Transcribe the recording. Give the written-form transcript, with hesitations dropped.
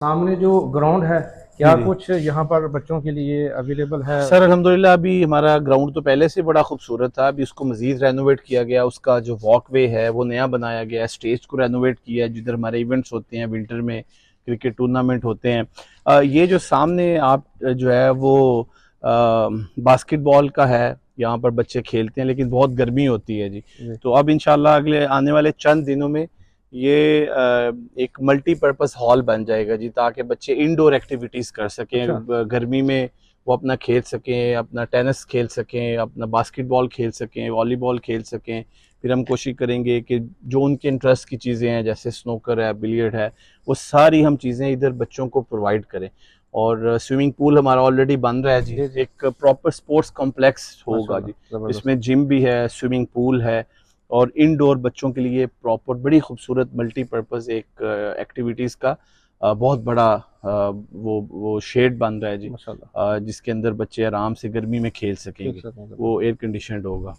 सामने जो ग्राउंड है, जी क्या जी। कुछ यहाँ पर बच्चों के लिए अवेलेबल है? सर अल्हम्दुलिल्लाह अभी हमारा ग्राउंड तो पहले से बड़ा खूबसूरत था, अभी उसको मज़ीद रेनोवेट किया गया, उसका जो वॉकवे है वो नया बनाया गया है, स्टेज को रेनोवेट किया है, जिधर हमारे इवेंट्स होते हैं, विंटर में क्रिकेट टूर्नामेंट होते हैं। ये जो सामने आप जो है वो बास्केटबॉल का है, यहाँ पर बच्चे खेलते हैं लेकिन बहुत गर्मी होती है जी। जी। तो अब इंशाल्लाह अगले आने वाले चंद दिनों में ये एक मल्टीपर्पज़ हॉल बन जाएगा जी, ताकि बच्चे इंडोर एक्टिविटीज़ कर अच्छा। सकें, गर्मी में वो अपना खेल सकें, अपना टेनिस खेल सकें, अपना बास्केटबॉल खेल सकें, वॉलीबॉल खेल सकें। फिर हम कोशिश करेंगे कि जो उनके इंटरेस्ट की चीज़ें हैं जैसे स्नूकर है, बिलियर्ड है, वो सारी हम चीज़ें इधर बच्चों को प्रोवाइड करें। और स्विमिंग पूल हमारा ऑलरेडी बन रहा है जी, जी जी। एक प्रॉपर स्पोर्ट्स कॉम्प्लेक्स होगा माशाल्लाह, जी। जबरदस्त। इसमें जिम भी है, स्विमिंग पूल है और इंडोर बच्चों के लिए प्रॉपर बड़ी खूबसूरत मल्टीपर्पज़ एक एक्टिविटीज़ का बहुत बड़ा वो शेड बन रहा है जी, माशाल्लाह। जिसके अंदर बच्चे आराम से गर्मी में खेल खेल सकेंगे। सकूँ, वो जबरदस्त। एयर कंडीशनड होगा।